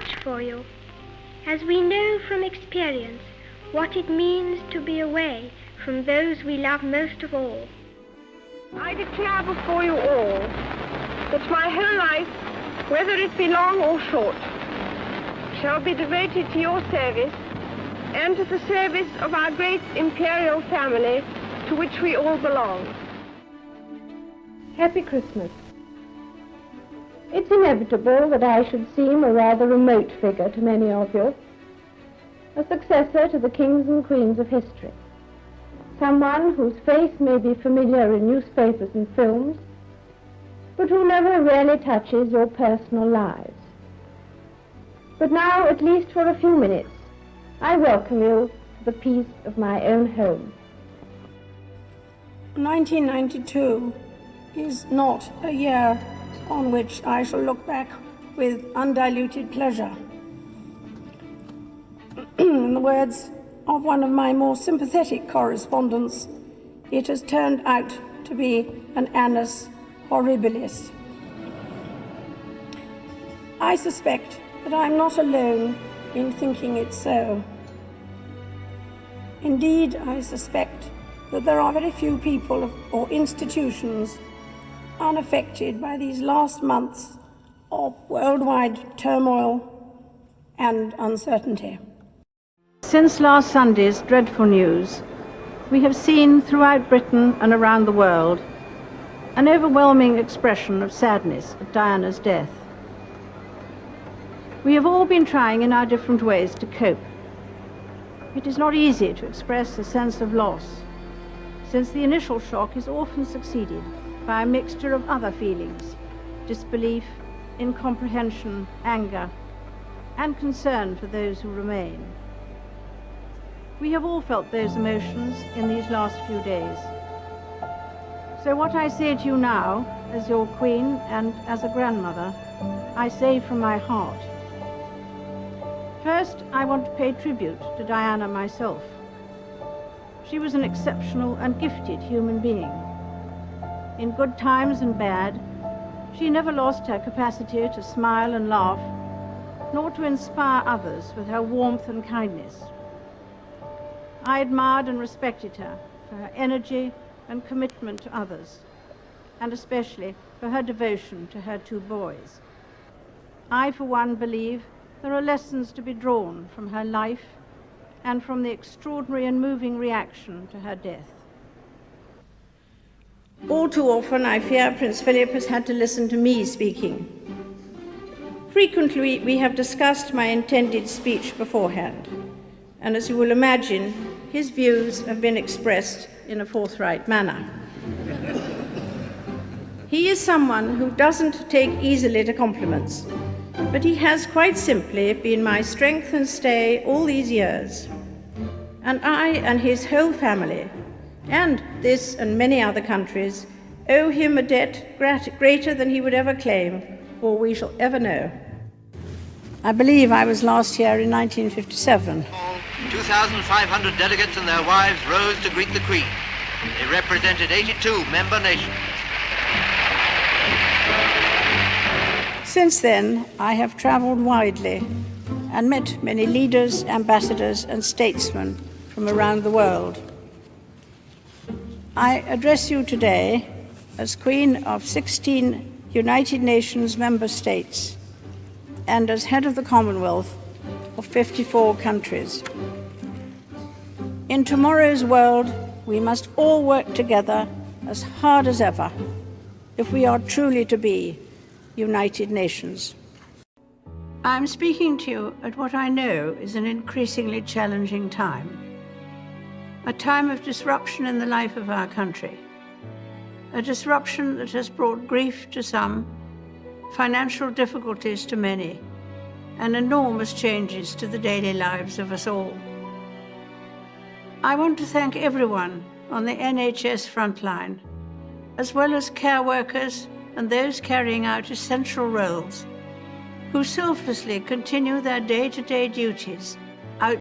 much for you, as we know from experience what it means to be away from those we love most of all. I declare before you all that my whole life, whether it be long or short, shall be devoted to your service and to the service of our great imperial family to which we all belong. Happy Christmas. It's inevitable that I should seem a rather remote figure to many of you, a successor to the kings and queens of history, someone whose face may be familiar in newspapers and films, but who never really touches your personal lives. But now, at least for a few minutes, I welcome you to the peace of my own home. 1992 is not a year on which I shall look back with undiluted pleasure. In the words of one of my more sympathetic correspondents, it has turned out to be an annus horribilis. I suspect that I'm not alone in thinking it so. Indeed, I suspect that there are very few people or institutions unaffected by these last months of worldwide turmoil and uncertainty. Since last Sunday's dreadful news, we have seen throughout Britain and around the world an overwhelming expression of sadness at Diana's death. We have all been trying in our different ways to cope. It is not easy to express a sense of loss, since the initial shock is often succeeded by a mixture of other feelings: disbelief, incomprehension, anger, and concern for those who remain. We have all felt those emotions in these last few days. So what I say to you now, as your queen and as a grandmother, I say from my heart. First, I want to pay tribute to Diana myself. She was an exceptional and gifted human being. In good times and bad, she never lost her capacity to smile and laugh, nor to inspire others with her warmth and kindness. I admired and respected her for her energy and commitment to others, and especially for her devotion to her two boys. I, for one, believe there are lessons to be drawn from her life and from the extraordinary and moving reaction to her death. All too often, I fear, Prince Philip has had to listen to me speaking. Frequently, we have discussed my intended speech beforehand, and as you will imagine, his views have been expressed in a forthright manner. He is someone who doesn't take easily to compliments, but he has quite simply been my strength and stay all these years. And I and his whole family, and this and many other countries, owe him a debt greater than he would ever claim, or we shall ever know. I believe I was last here in 1957. 2,500 delegates and their wives rose to greet the Queen. They represented 82 member nations. Since then, I have traveled widely and met many leaders, ambassadors, and statesmen from around the world. I address you today as Queen of 16 United Nations member states and as head of the Commonwealth of 54 countries. In tomorrow's world, we must all work together as hard as ever if we are truly to be United Nations. I'm speaking to you at what I know is an increasingly challenging time, a time of disruption in the life of our country, a disruption that has brought grief to some, financial difficulties to many, and enormous changes to the daily lives of us all. I want to thank everyone on the NHS frontline, as well as care workers and those carrying out essential roles, who selflessly continue their day-to-day duties